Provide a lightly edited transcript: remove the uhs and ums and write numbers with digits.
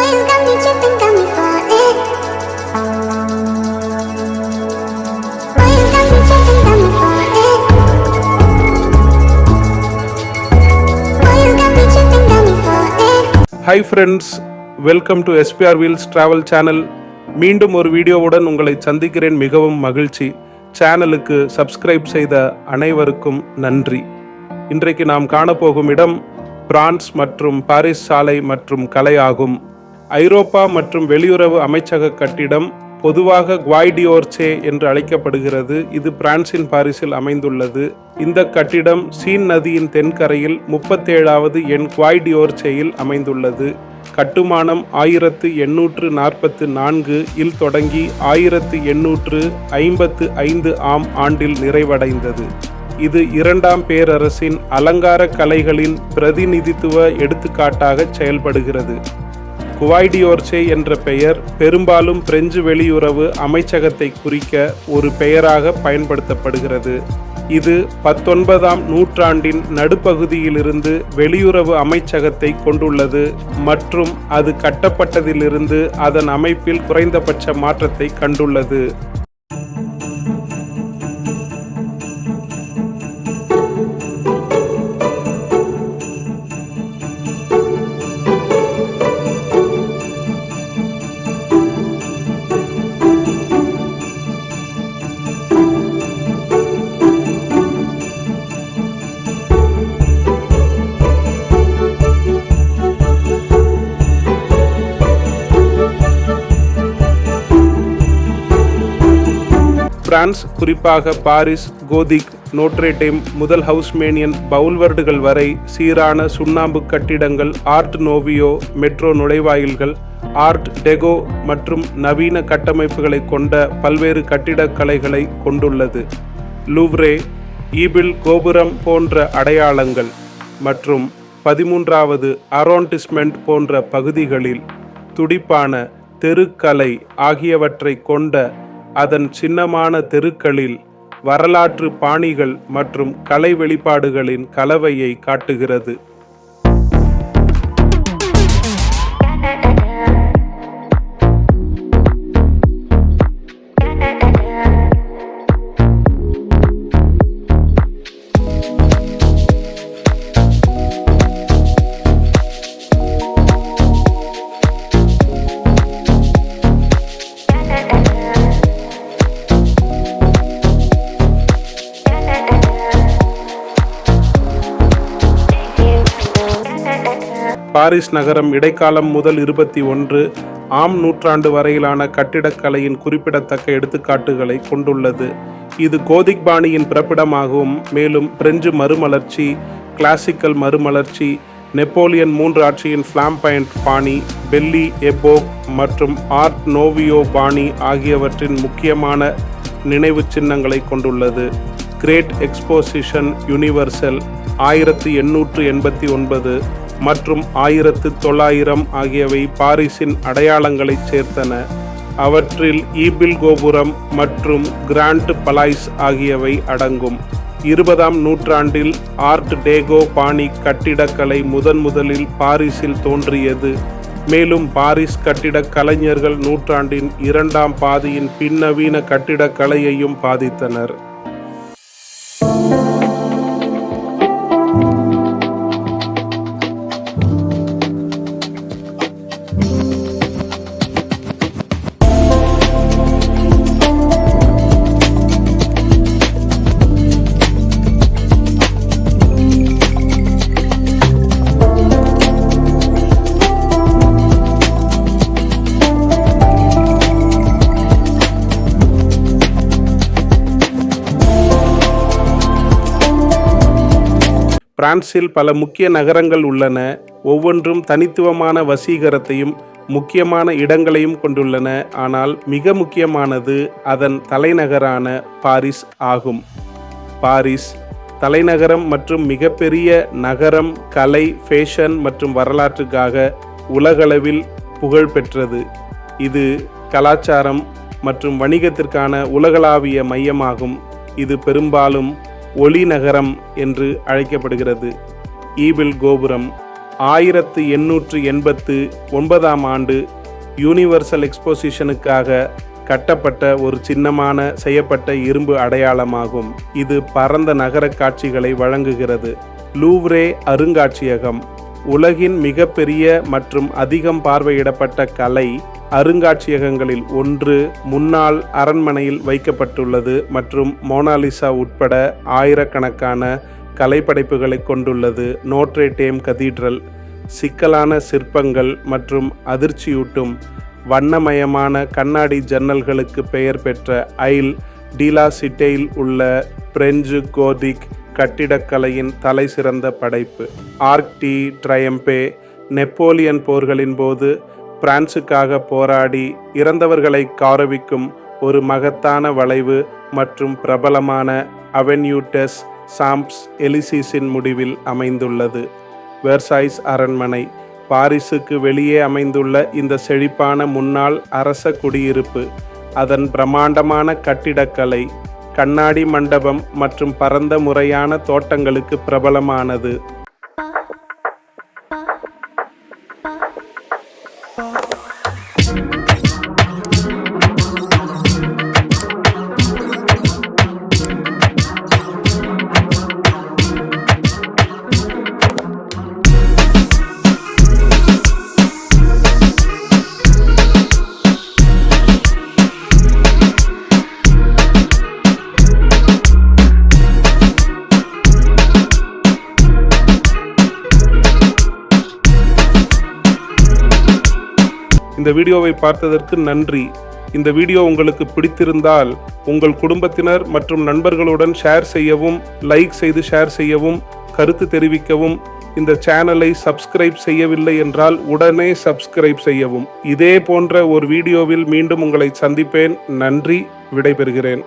Hi friends, welcome to SPR Wheels Travel channel. மீண்டும் ஒரு வீடியோவுடன் உங்களை சந்திக்கிறேன். மிகவும் மகிழ்ச்சி. சேனலுக்கு சப்ஸ்கிரைப் செய்த அனைவருக்கும் நன்றி. இன்றைக்கு நாம் காணப்போகும் இடம் பிரான்ஸ் மற்றும் பாரிஸ் சாலை மற்றும் கலை ஆகும். ஐரோப்பா மற்றும் வெளியுறவு அமைச்சக கட்டிடம் பொதுவாக குவாய் டியோர்சே என்று அழைக்கப்படுகிறது. இது பிரான்சின் பாரிஸில் அமைந்துள்ளது. இந்த கட்டிடம் சீன் நதியின் தென்கரையில் 37வது எண் குவாய் டியோர்சேயில் அமைந்துள்ளது. கட்டுமானம் 1844 இல் தொடங்கி 1855 ஆண்டில் நிறைவடைந்தது. இது இரண்டாம் பேரரசின் அலங்கார கலைகளின் பிரதிநிதித்துவ எடுத்துக்காட்டாக செயல்படுகிறது. குவாய் டியோர்சே என்ற பெயர் பெரும்பாலும் பிரெஞ்சு வெளியுறவு அமைச்சகத்தை குறிக்க ஒரு பெயராக பயன்படுத்தப்படுகிறது. இது 19ஆம் நூற்றாண்டின் நடுப்பகுதியிலிருந்து வெளியுறவு அமைச்சகத்தை கொண்டுள்ளது மற்றும் அது கட்டப்பட்டதிலிருந்து அதன் அமைப்பில் குறைந்தபட்ச மாற்றத்தை கண்டுள்ளது. பிரான்ஸ், குறிப்பாக பாரிஸ், கோதிக், நோட்ரேடேம் முதல் ஹவுஸ்மேனியன் பவுல்வர்டுகள் வரை சீரான சுண்ணாம்பு கட்டிடங்கள், ஆர்ட் நோவியோ மெட்ரோ நுழைவாயில்கள், ஆர்ட் டெகோ மற்றும் நவீன கட்டமைப்புகளை கொண்ட பல்வேறு கட்டிடக்கலைகளை கொண்டுள்ளது. லூவ்ரே, ஈபிள் கோபுரம் போன்ற அடையாளங்கள் மற்றும் 13வது அரோண்டிஸ்மெண்ட் போன்ற பகுதிகளில் துடிப்பான தெருக்கலை ஆகியவற்றை கொண்ட அதன் சின்னமான தெருக்களில் வரலாற்று பாணிகள் மற்றும் கலை வெளிப்பாடுகளின் கலவையை காட்டுகிறது. பாரிஸ் நகரம் இடைக்காலம் முதல் 21 ஆம் நூற்றாண்டு வரையிலான கட்டிடக்கலையின் குறிப்பிடத்தக்க எடுத்துக்காட்டுகளை கொண்டுள்ளது. இது கோதிக் பாணியின் பிறப்பிடமாகவும் மேலும் பிரெஞ்சு மறுமலர்ச்சி, கிளாசிக்கல் மறுமலர்ச்சி, நெப்போலியன் 3 ஆட்சியின் ஃப்ளாம்பயண்ட் பாணி, பெல்லி எபோக் மற்றும் ஆர்ட் நோவியோ பாணி ஆகியவற்றின் முக்கியமான நினைவு சின்னங்களை கொண்டுள்ளது. கிரேட் எக்ஸ்போசிஷன் யூனிவர்சல் 1889 மற்றும் 1900 ஆகியவை பாரிஸின் அடையாளங்களைச் சேர்த்தன. அவற்றில் ஈபிள் கோபுரம் மற்றும் கிராண்ட் பலாய்ஸ் ஆகியவை அடங்கும். 20ஆம் நூற்றாண்டில் ஆர்ட் டேகோ பாணி கட்டிடக்கலை முதலில் பாரிஸில் தோன்றியது. மேலும் பாரிஸ் கட்டிடக் கலைஞர்கள் நூற்றாண்டின் 2ஆம் பாதியின் பின்னவீன கட்டிடக்கலையையும் பாதித்தனர். பிரான்சில் பல முக்கிய நகரங்கள் உள்ளன. ஒவ்வொன்றும் தனித்துவமான வசீகரத்தையும் முக்கியமான இடங்களையும் கொண்டுள்ளன. ஆனால் மிக முக்கியமானது அதன் தலைநகரான பாரிஸ் ஆகும். பாரிஸ் தலைநகரம் மற்றும் மிகப்பெரிய நகரம், கலை, ஃபேஷன் மற்றும் வரலாற்றுக்காக உலகளவில் புகழ் பெற்றது. இது கலாச்சாரம் மற்றும் வணிகத்திற்கான உலகளாவிய மையமாகும். இது பெரும்பாலும் ஒளி நகரம் என்று அழைக்கப்படுகிறது. ஈபிள் கோபுரம் 1889ஆம் ஆண்டு யூனிவர்சல் எக்ஸ்போசிஷனுக்காக கட்டப்பட்ட ஒரு சின்னமான செய்யப்பட்ட இரும்பு அடையாளமாகும். இது பரந்த நகர காட்சிகளை வழங்குகிறது. லூவ்ரே அருங்காட்சியகம் உலகின் மிகப்பெரிய மற்றும் அதிகம் பார்வையிடப்பட்ட கலை அருங்காட்சியகங்களில் ஒன்று முன்னாள் அரண்மனையில் வைக்கப்பட்டுள்ளது மற்றும் மோனாலிசா உட்பட ஆயிரக்கணக்கான கலைப்படைப்புகளை கொண்டுள்ளது. நோட்ரே டேம் கதீட்ரல் சிக்கலான சிற்பங்கள் மற்றும் அதிர்ச்சியூட்டும் வண்ணமயமான கண்ணாடி ஜன்னல்களுக்கு பெயர் பெற்ற ஐல் டீலா சிட்டேயில் உள்ள பிரெஞ்சு கோதிக் கட்டிடக்கலையின் தலை சிறந்த படைப்பு. ஆர்க் டி ட்ரையம்பே நெப்போலியன் போர்களின் போது பிரான்சுக்காக போராடி இறந்தவர்களை கௌரவிக்கும் ஒரு மகத்தான வளைவு மற்றும் பிரபலமான அவென்யூ டெஸ் சாம்ப்ஸ் எலிசீஸின் முடிவில் அமைந்துள்ளது. வெர்சாய்ஸ் அரண்மனை பாரிஸுக்கு வெளியே அமைந்துள்ள இந்த செழிப்பான முன்னாள் அரச குடியிருப்பு அதன் பிரம்மாண்டமான கட்டிடக்கலை, கண்ணாடி மண்டபம் மற்றும் பரந்த முறையான தோட்டங்களுக்கு பிரபலமானது. இந்த வீடியோவை பார்த்ததற்கு நன்றி. இந்த வீடியோ உங்களுக்கு பிடித்திருந்தால் உங்கள் குடும்பத்தினர் மற்றும் நண்பர்களுடன் ஷேர் செய்யவும், லைக் செய்து ஷேர் செய்யவும், கருத்து தெரிவிக்கவும். இந்த சேனலை சப்ஸ்கிரைப் செய்யவில்லை என்றால் உடனே சப்ஸ்கிரைப் செய்யவும். இதே போன்ற ஒரு வீடியோவில் மீண்டும் உங்களை சந்திப்பேன். நன்றி. விடைபெறுகிறேன்.